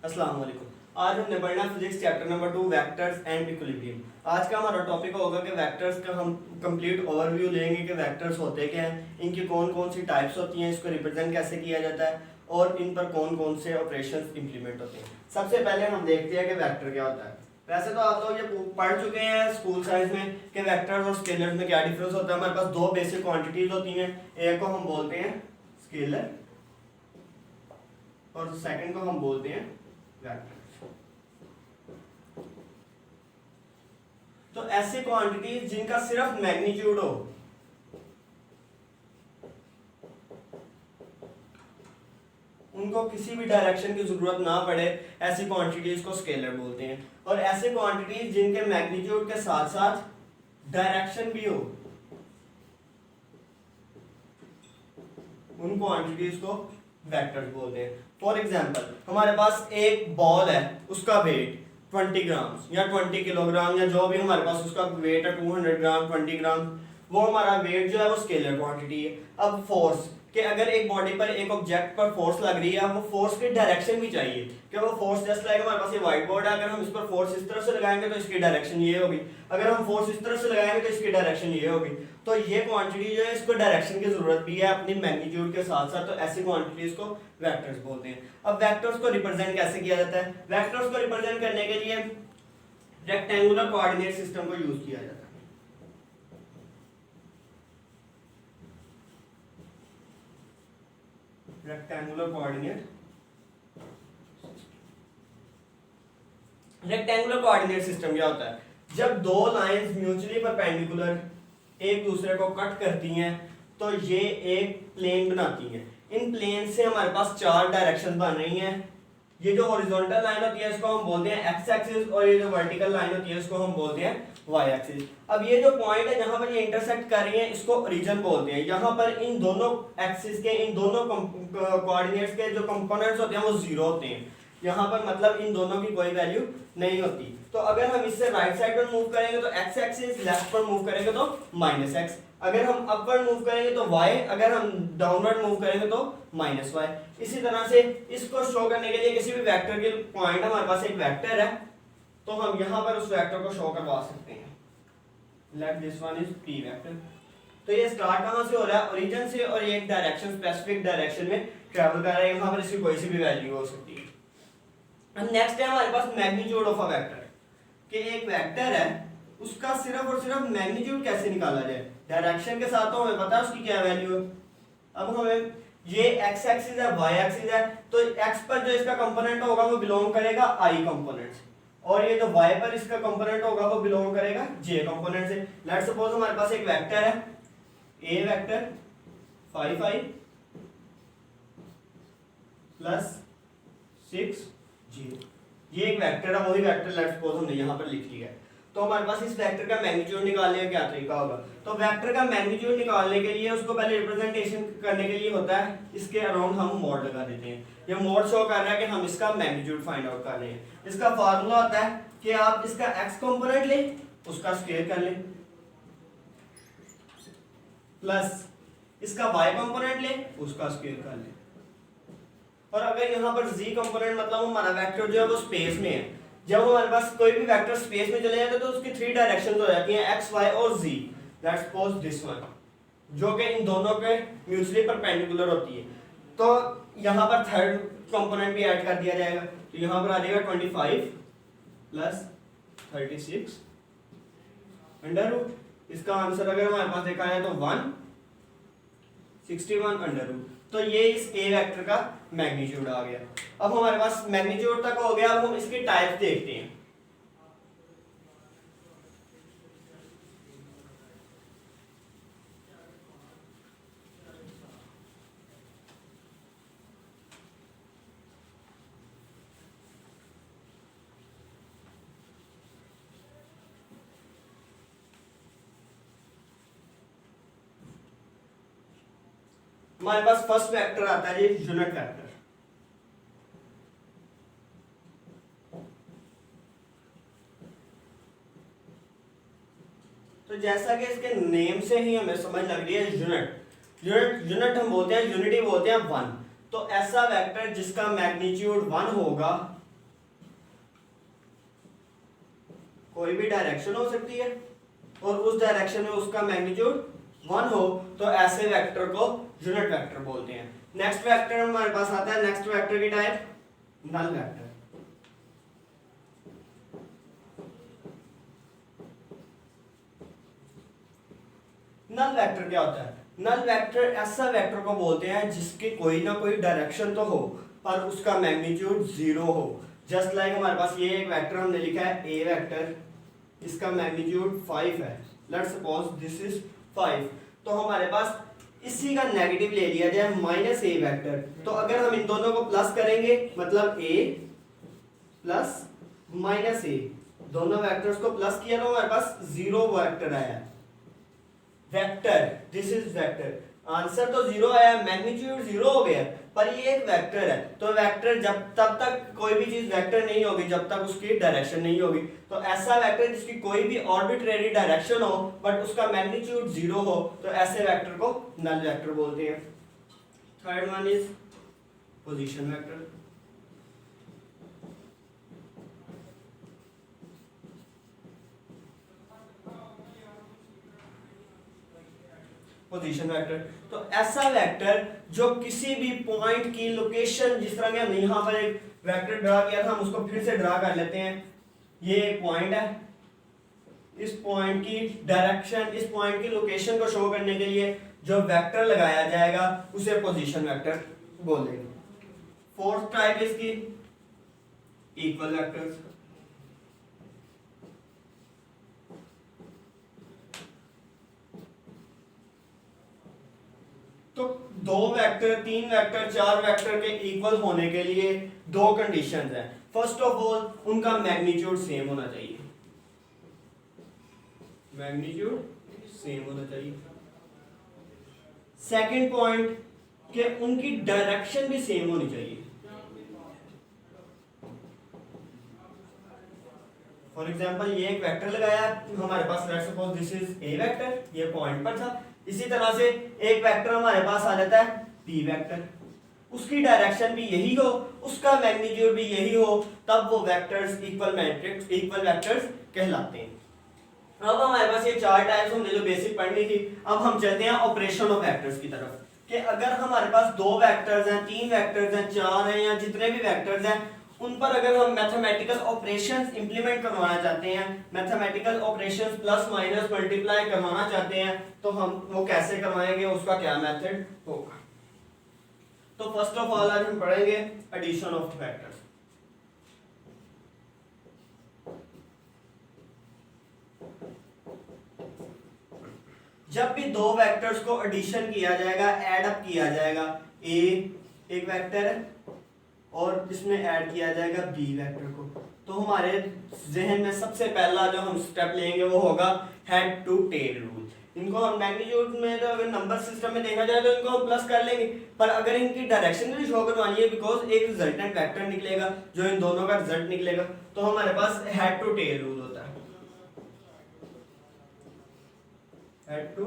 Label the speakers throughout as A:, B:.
A: अस्सलाम वालेकुम। आज हमने पढ़ना physics chapter number 2 vectors and equilibrium. आज का हमारा टॉपिक होगा कि वेक्टर्स का हम कंप्लीट ओवरव्यू लेंगे कि वेक्टर्स होते क्या हैं, इनकी कौन कौन सी टाइप्स होती हैं, इसको रिप्रेजेंट कैसे किया जाता है और इन पर कौन कौन से ऑपरेशंस इंप्लीमेंट होते हैं। सबसे पहले हम देखते हैं कि वेक्टर क्या होता है। वैसे तो आप लोग ये पढ़ चुके हैं स्कूल साइंस में कि वेक्टर्स और स्केलर्स में क्या डिफरेंस होता है। हमारे पास दो बेसिक क्वांटिटीज होती हैं, एक को हम बोलते हैं स्केलर और सेकंड को हम बोलते हैं वेक्टर। तो ऐसे क्वांटिटीज जिनका सिर्फ मैग्नीट्यूड हो, उनको किसी भी डायरेक्शन की जरूरत ना पड़े, ऐसी क्वांटिटीज को स्केलर बोलते हैं। और ऐसे क्वांटिटीज जिनके मैग्नीट्यूड के साथ साथ डायरेक्शन भी हो, उन क्वांटिटीज को वेक्टर्स बोलते हैं। फॉर एग्जांपल, हमारे पास एक बॉल है, उसका वेट 20 ग्राम या 20 किलोग्राम या जो भी हमारे पास उसका वेट है 200 ग्राम 20 ग्राम, वो हमारा वेट जो है वो स्केलर क्वांटिटी है। अब फोर्स कि अगर एक बॉडी पर एक ऑब्जेक्ट पर फोर्स लग रही है, वो फोर्स की डायरेक्शन भी चाहिए कि वो फोर्स जस्ट लाइक हमारे पास ये व्हाइट बोर्ड है, अगर हम इस पर फोर्स इस तरह से लगाएंगे तो इसकी डायरेक्शन ये होगी, अगर हम फोर्स इस तरह से लगाएंगे तो इसकी डायरेक्शन ये होगी। तो ये क्वांटिटी जो है इसको डायरेक्शन की जरूरत भी है अपनी मैग्नीट्यूड के साथ साथ, तो ऐसी क्वांटिटीज को वेक्टर्स बोलते हैं। अब वेक्टर्स को रिप्रेजेंट कैसे किया जाता है? वेक्टर्स को रिप्रेजेंट करने के लिए रेक्टेंगुलर कोऑर्डिनेट सिस्टम को यूज किया जाता है। रेक्टेंगुलर कोऑर्डिनेट सिस्टम क्या होता है? जब दो लाइंस म्यूचुअली परपेंडिकुलर एक दूसरे को कट करती हैं तो ये एक प्लेन बनाती हैं। इन प्लेन से हमारे पास चार डायरेक्शन बन रही हैं। ये जो हॉरिजॉन्टल लाइन होती है इसको हम बोलते हैं एक्स एक्सिस, और ये जो वर्टिकल लाइन होती है इसको हम बोलते हैं वाई एक्सिस। अब ये जो पॉइंट है जहां पर ये इंटरसेक्ट कर रही है इसको ओरिजिन बोलते हैं। यहाँ पर इन दोनों एक्सिस के, इन दोनों कोऑर्डिनेट्स के जो कंपोनेंट्स होते हैं वो जीरो होते हैं। यहाँ पर मतलब इन दोनों की कोई वैल्यू नहीं होती। तो अगर हम इससे राइट साइड पर मूव करेंगे तो एक्स एक्सिस, लेफ्ट पर मूव करेंगे तो माइनस एक्स, अगर हम अपवर्ड मूव करेंगे तो y, अगर हम डाउनवर्ड मूव करेंगे तो माइनस y। इसी तरह से इसको शो करने के लिए किसी भी वेक्टर के पॉइंट, हमारे पास एक वेक्टर है तो हम यहां पर उस वेक्टर को शो करवा सकते हैं। Let this one is p vector. तो ये स्टार्ट कहां से हो रहा है? ओरिजिन से, और ये एक डायरेक्शन, स्पेसिफिक डायरेक्शन में ट्रैवल कर रहा है। यहां पर इसकी कोई सी भी वैल्यू हो सकती है। अब नेक्स्ट है हमारे पास मैग्नीट्यूड ऑफ अ वेक्टर, कि एक वेक्टर है उसका सिर्फ और सिर्फ मैग्नीट्यूड कैसे निकाला जाए। डायरेक्शन के साथ तो हमें पता है उसकी क्या वैल्यू है। अब हमें ये x एक्सिस है, y एक्सिस है, तो x पर जो इसका कंपोनेंट होगा वो बिलोंग करेगा i कंपोनेंट से, और ये जो y पर इसका कंपोनेंट होगा वो बिलोंग करेगा j कंपोनेंट से। लेट्स सपोज हमारे पास एक वेक्टर है a वेक्टर 5i प्लस 6 0। ये एक वेक्टर है, वही वेक्टर लेट्स सपोज हमने यहाँ पर लिख लिया है। तो हमारे पास इस वेक्टर का मैग्नीट्यूड निकालने का क्या तरीका होगा? तो वेक्टर का मैग्नीट्यूड निकालने के लिए उसको पहले रिप्रेजेंटेशन करने के लिए होता है इसके अराउंड हम मोड लगा देते हैं। ये मोड शो कर रहा है कि हम इसका मैग्नीट्यूड फाइंड आउट कर रहे हैं। इसका फार्मूला होता है कि आप इसका x कंपोनेंट लें, उसका स्क्वायर कर लें, प्लस इसका y कंपोनेंट लें, उसका स्क्वायर कर लें। और अगर यहाँ पर z कंपोनेंट मतलब हमारा वेक्टर जो है वो स्पेस में है, जब हमारे पास कोई भी वेक्टर स्पेस में चले जाते हैं तो उसकी थ्री डायरेक्शंस हो जाती हैं x, y और z। Let's suppose this one, जो कि इन दोनों के म्यूचुअली परपेंडिकुलर होती है। तो यहाँ पर थर्ड कंपोनेंट भी ऐड कर दिया जाएगा, तो यहाँ पर आ जाएगा 25 प्लस 36 अंडर रूट। इसका आंसर अगर हमारे पास देखा जाए तो 161 अंडर रूट। तो ये इस a वेक्टर का मैग्नीट्यूड आ गया। अब हमारे पास मैग्नीट्यूड तक हो गया, अब हम इसकी टाइप देखते हैं। हमारे पास फर्स्ट वेक्टर आता है जी यूनिट वेक्टर। तो जैसा कि इसके नेम से ही हमें समझ लग रही है यूनिट हम बोलते हैं, यूनिटी बोलते हैं 1। तो ऐसा वेक्टर जिसका मैग्नीट्यूड 1 होगा कोई भी डायरेक्शन हो सकती है और उस डायरेक्शन में उसका मैग्नीट्यूड 1 हो तो ऐसे वेक्टर को यूनिट वेक्टर बोलते हैं। नेक्स्ट वेक्टर हमारे पास आता है, नेक्स्ट वेक्टर की type null vector. Null vector क्या होता है? नल वेक्टर ऐसा वेक्टर को बोलते हैं जिसकी कोई ना कोई डायरेक्शन तो हो पर उसका मैग्नीट्यूड 0 हो। जस्ट लाइक हमारे पास ये एक वेक्टर हमने लिखा है ए वेक्टर, इसका मैग्नीट्यूड 5 है। लेट्स सपोज दिस इज 5, तो हमारे पास इसी का नेगेटिव ले लिया जाए माइनस ए वेक्टर, तो अगर हम इन दोनों को प्लस करेंगे मतलब ए प्लस माइनस ए, दोनों वेक्टर्स को प्लस किया तो हमारे पास 0 वेक्टर आया। Vector, this is vector, answer तो 0 आया, मैग्नीट्यूड 0 हो गया, पर ये एक वेक्टर है। तो वेक्टर जब तब तक कोई भी चीज वेक्टर नहीं होगी जब तक उसकी डायरेक्शन नहीं होगी। तो ऐसा वेक्टर जिसकी कोई भी आर्बिट्रेरी डायरेक्शन हो बट उसका मैग्नीट्यूड 0 हो तो ऐसे वेक्टर को नल वेक्टर बोलते हैं। Third one is position vector. Position vector, तो ऐसा वेक्टर जो किसी भी पॉइंट की लोकेशन, जिस तरह के हमने यहाँ पर एक वेक्टर ड्रा किया था हम उसको फिर से ड्रा कर लेते हैं। ये एक पॉइंट है, इस पॉइंट की डायरेक्शन, इस पॉइंट की लोकेशन को शो करने के लिए जो वेक्टर लगाया जाएगा उसे पोजीशन वेक्टर बोलेंगे। फोर्थ टाइप इसकी इक्वल वेक्टर्स। तो 2 वेक्टर, 3 वेक्टर, 4 वेक्टर के इक्वल होने के लिए 2 कंडीशंस हैं। फर्स्ट ऑफ ऑल उनका मैग्नीट्यूड सेम होना चाहिए, मैग्नीट्यूड सेम होना चाहिए। सेकंड पॉइंट कि उनकी डायरेक्शन भी सेम होनी चाहिए। फॉर एग्जांपल ये एक वेक्टर लगाया हमारे पास, let's suppose this is a vector, ये पॉइंट पर था। इसी तरह से एक वेक्टर हमारे पास आ जाता है बी वेक्टर, उसकी डायरेक्शन भी यही हो, उसका मैग्नीट्यूड भी यही हो, तब वो vectors equal matrix, equal vectors कहलाते हैं। अब हमारे पास ये 4 टाइप्स हमने जो बेसिक पढ़नी थी, अब हम चलते हैं ऑपरेशन ऑफ वेक्टर्स की तरफ। कि अगर हमारे पास 2 वेक्टर्स हैं, 3 वेक्टर्स हैं, 4 हैं या जितने भी वेक्टर्स हैं, उन पर अगर हम मैथमेटिकल ऑपरेशंस इंप्लीमेंट करवाना चाहते हैं, mathematical operations plus minus multiply करवाना चाहते हैं, तो हम वो कैसे करवाएंगे, उसका क्या मेथड होगा। तो फर्स्ट ऑफ ऑल आज हम पढ़ेंगे एडिशन ऑफ वेक्टर्स। जब भी 2 वेक्टर्स को एडिशन किया जाएगा, ऐड अप किया जाएगा, ए एक वेक्टर है और इसमें ऐड किया जाएगा बी वेक्टर को, तो हमारे जहन में सबसे पहला जो हम स्टेप लेंगे वो होगा हेड टू टेल रूल। इनको हम मैग्नीट्यूड में तो अगर नंबर सिस्टम में देखा जाए तो इनको हम प्लस कर लेंगे, पर अगर इनकी डायरेक्शन भी शो करवानी है बिकॉज एक रिजल्टेंट वेक्टर निकलेगा जो इन दोनों का रिजल्ट निकलेगा, तो हमारे पास हेड टू टेल रूल होता है। Head to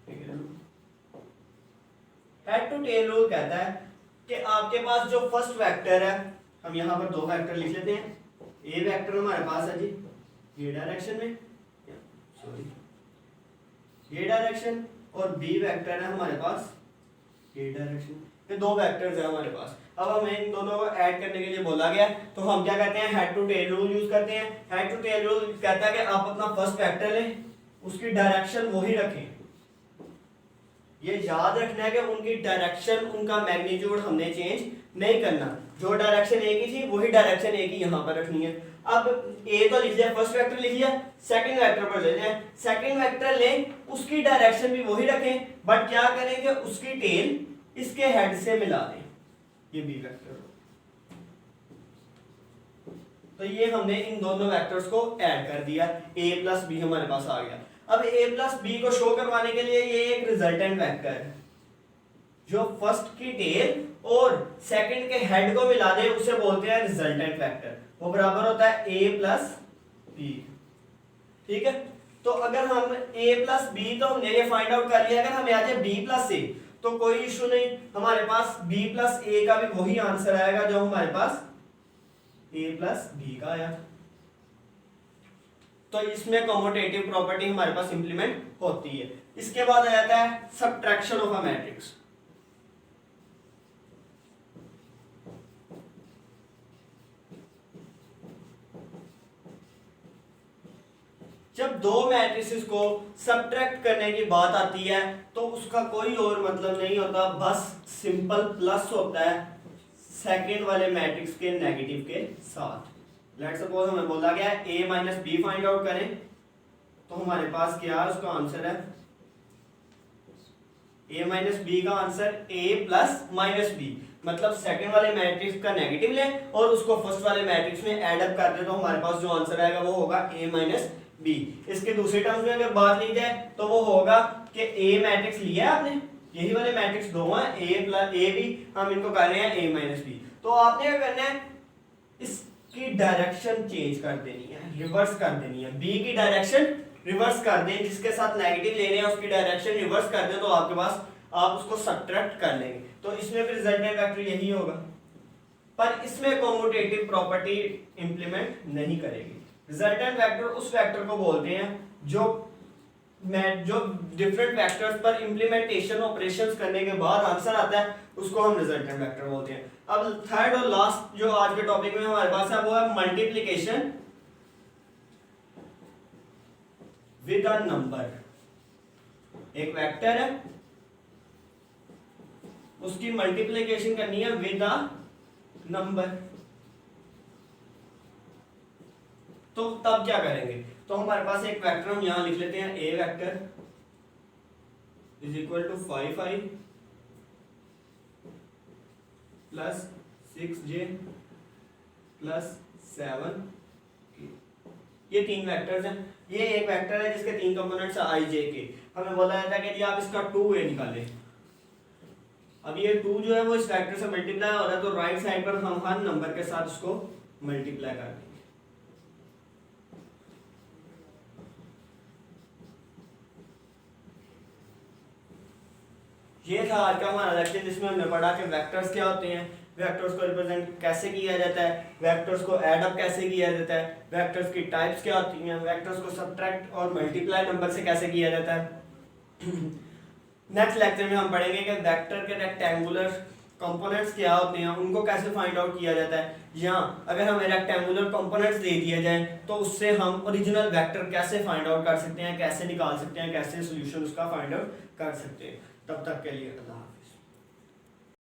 A: tail rule, head to tail rule कहता है कि आपके पास जो फर्स्ट वेक्टर है, हम यहाँ पर 2 वेक्टर लिख लेते हैं। ए वेक्टर हमारे पास है जी ये डायरेक्शन में, सॉरी ये डायरेक्शन, और बी वेक्टर है हमारे पास ये डायरेक्शन। ये 2 वेक्टर्स है हमारे पास। अब हमें इन दोनों को ऐड करने के लिए बोला गया, तो हम क्या कहते हैं, head to tail rule use करते हैं। हेड टू टेल रूल कहता है कि आप अपना फर्स्ट वेक्टर लें, उसकी डायरेक्शन वही रखें। ये याद रखना है कि उनकी डायरेक्शन, उनका मैग्नीट्यूड हमने चेंज नहीं करना, जो डायरेक्शन ए की थी वही डायरेक्शन ए की यहाँ पर रखनी है। अब ए तो लिख लिया, फर्स्ट वेक्टर लिख लिया, सेकंड वेक्टर पर लेते हैं। सेकंड वेक्टर लें, उसकी डायरेक्शन भी वही रखें, बट क्या करेंगे, उसकी टेल इसके हेड से मिला दें, ये बी वेक्टर। तो ये हमने इन दोनों वेक्टर्स को ऐड कर दिया, a प्लस बी हमारे पास आ गया। अब a प्लस बी को शो करवाने के लिए ये एक रिजल्टेंट वेक्टर है, जो फर्स्ट की टेल और सेकंड के हेड को मिला दे उसे बोलते हैं रिजल्टेंट वेक्टर। वो बराबर होता है a प्लस बी। ठीक है, तो अगर हम a प्लस बी तो हमने ये फाइंड आउट कर लिया, अगर हमें आ जाए b प्लस a तो कोई इशू नहीं, हमारे पास b प्लस a का भी वही आंसर आएगा जो हमारे पास a प्लस बी का आया। तो इसमें कम्यूटेटिव प्रॉपर्टी हमारे पास इंप्लीमेंट होती है। इसके बाद आ जाता है सब्ट्रैक्शन ऑफ अ मैट्रिक्स। जब दो मैट्रिसेस को सब्ट्रैक्ट करने की बात आती है तो उसका कोई और मतलब नहीं होता, बस सिंपल प्लस होता है सेकंड वाले मैट्रिक्स के नेगेटिव के साथ। लेट्स सपोज हमें बोला गया है a minus B find out करें, तो हमारे पास क्या है, उसका आंसर है a माइनस बी का answer a plus minus B, मतलब सेकंड वाले मैट्रिक्स का नेगेटिव लें और उसको फर्स्ट वाले मैट्रिक्स में ऐड अप कर दे, तो हमारे पास जो आंसर आएगा वो होगा a माइनस बी। इसके दूसरे टर्म्स में अगर बात ली जाए तो वो होगा कि a मैट्रिक्स लिया है आपने, यही वाले मैट्रिक्स दो हैं a प्लस ए बी, हम इनको कर रहे हैं a माइनस बी। तो आपने क्या करना है, इसकी डायरेक्शन चेंज कर देनी है, रिवर्स कर देनी है, b की डायरेक्शन रिवर्स कर दें, जिसके साथ नेगेटिव ले रहे हैं उसकी डायरेक्शन रिवर्स कर दें, तो आपके पास आप उसको सब्ट्रैक्ट कर लेंगे, तो इसमें फिर रिजल्टेंट वेक्टर यही होगा। पर इसमें कम्यूटेटिव प्रॉपर्टी इंप्लीमेंट नहीं करेगी। रिजल्टेंट वेक्टर उस वेक्टर को बोलते हैं जो डिफरेंट वेक्टर्स पर इंप्लीमेंटेशन ऑपरेशंस करने के बाद आंसर आता है, उसको हम रिजल्टेंट वेक्टर बोलते हैं। अब थर्ड और लास्ट जो आज के टॉपिक में हमारे पास है वो है मल्टीप्लिकेशन विद अ नंबर। एक वेक्टर है, उसकी मल्टीप्लिकेशन करनी है विद अ नंबर, तो तब क्या करेंगे, तो हमारे पास एक वेक्टर हम यहां लिख लेते हैं, a vector is equal to 5i plus 6j plus 7, ये तीन वेक्टर्स हैं। ये एक वेक्टर है जिसके तीन कंपोनेंट्स है i j के, हमें बोला जाता है कि जी आप इसका 2a निकालें। अब ये 2 जो है वो इस वेक्टर से मल्टीप्लाई हो रहा है, तो राइट साइड पर हम हर नंबर के साथ उसको मल्टीप्लाई कर देंगे। ये था आज का हमारा लेक्चर, जिसमें हमने पढ़ा कि वेक्टर्स क्या होते हैं, वेक्टर्स को रिप्रेजेंट कैसे किया जाता है, वेक्टर्स को ऐड अप कैसे किया जाता है, वेक्टर्स की टाइप्स क्या होती हैं, वेक्टर्स को सब्ट्रैक्ट और मल्टीप्लाई नंबर से कैसे किया जाता है। नेक्स्ट लेक्चर में हम पढ़ेंगे कि वेक्टर के रेक्टेंगुलर कंपोनेंट्स क्या होते हैं, उनको कैसे फाइंड आउट किया जाता है। यहाँ अगर हमें रेक्टेंगुलर कंपोनेंट्स दे दिए जाएं तो उससे हम ओरिजिनल वेक्टर कैसे फाइंड आउट कर सकते हैं, कैसे निकाल सकते हैं, कैसे सोल्यूशन उसका फाइंड आउट कर सकते हैं। तब तक के लिए अल्लाह।